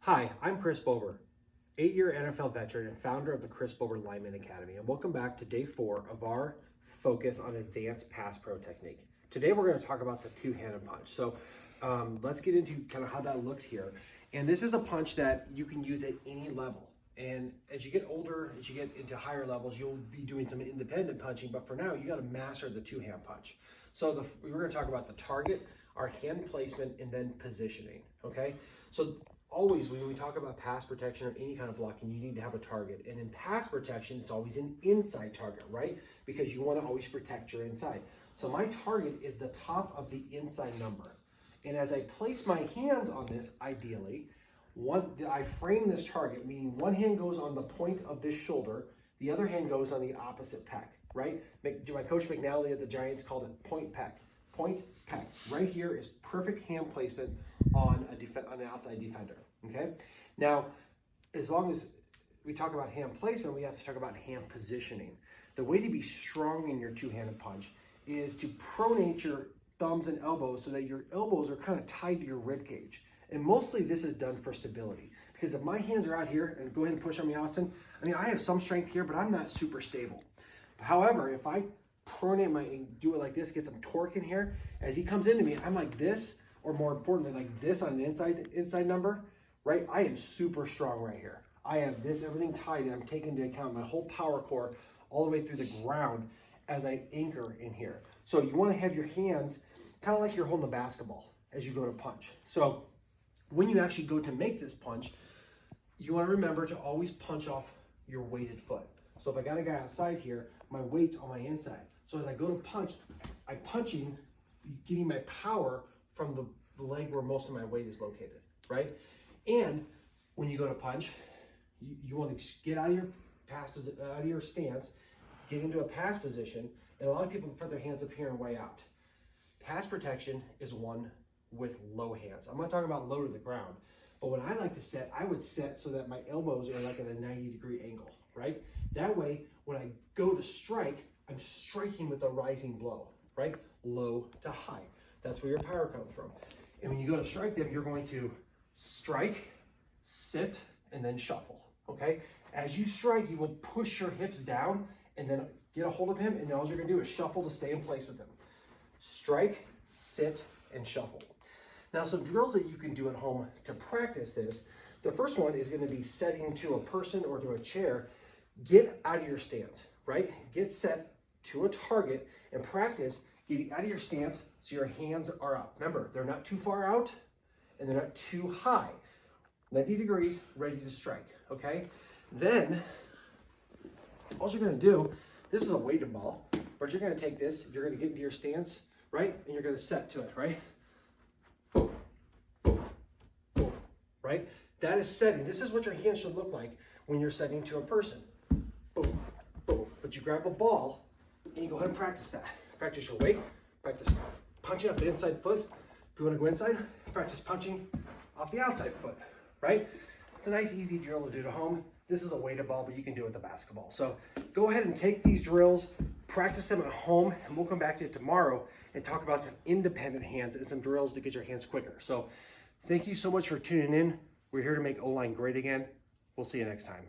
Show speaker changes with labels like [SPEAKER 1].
[SPEAKER 1] Hi, I'm Chris Bober, 8-year NFL veteran and founder of the Chris Bober Lineman Academy, and welcome back to day 4 of our focus on advanced pass pro technique. Today we're going to talk about the two-handed punch. So let's get into kind of how that looks here. And this is a punch that you can use at any level. And as you get older, as you get into higher levels, you'll be doing some independent punching, but for now, you got to master the two-hand punch. So we're going to talk about the target, our hand placement, and then positioning, okay? So always when we talk about pass protection or any kind of blocking, you need to have a target. And in pass protection, it's always an inside target, right? Because you want to always protect your inside. So my target is the top of the inside number. And as I place my hands on this, ideally, I frame this target, meaning one hand goes on the point of this shoulder, the other hand goes on the opposite pec, right? My coach McNally at the Giants called it point pec. Point pec. Right here is perfect hand placement on an outside defender, okay? Now, as long as we talk about hand placement, we have to talk about hand positioning. The way to be strong in your two-handed punch is to pronate your thumbs and elbows so that your elbows are kind of tied to your rib cage. And mostly this is done for stability, because if my hands are out here, and go ahead and push on me, Austin, I mean, I have some strength here, but I'm not super stable. However, if I pronate do it like this, get some torque in here, as he comes into me, I'm like this, or more importantly, like this on the inside number, right? I am super strong right here. I have this, everything tied, and I'm taking into account my whole power core all the way through the ground as I anchor in here. So you want to have your hands kind of like you're holding a basketball as you go to punch. So when you actually go to make this punch, you want to remember to always punch off your weighted foot. So if I got a guy outside here, my weight's on my inside. So as I go to punch, I'm punching, getting my power from the leg where most of my weight is located, right? And when you go to punch, you want to get out of your stance, get into a pass position, and a lot of people put their hands up here and way out. Pass protection is one with low hands. I'm not talking about low to the ground, but when I like to set, I would set so that my elbows are like at a 90-degree angle, right? That way, when I go to strike, I'm striking with a rising blow, right? Low to high. That's where your power comes from. And when you go to strike them, you're going to strike, sit, and then shuffle, okay? As you strike, you will push your hips down and then get a hold of him, and then all you're gonna do is shuffle to stay in place with him. Strike, sit, and shuffle. Now, some drills that you can do at home to practice this. The first one is gonna be setting to a person or to a chair. Get out of your stance, right? Get set to a target and practice getting out of your stance so your hands are up. Remember, they're not too far out and they're not too high. 90 degrees, ready to strike, okay? Then, all you're gonna do, this is a weighted ball, but you're gonna take this, you're gonna get into your stance, right? And you're gonna set to it, right? Boom, boom, boom, right? That is setting. This is what your hands should look like when you're setting to a person. Boom, boom. But you grab a ball and you go ahead and practice that. Practice your weight, practice punching off the inside foot. If you wanna go inside, practice punching off the outside foot, right? It's a nice, easy drill to do at home. This is a weighted ball, but you can do it with a basketball. So go ahead and take these drills, practice them at home, and we'll come back to it tomorrow and talk about some independent hands and some drills to get your hands quicker. So thank you so much for tuning in. We're here to make O-line great again. We'll see you next time.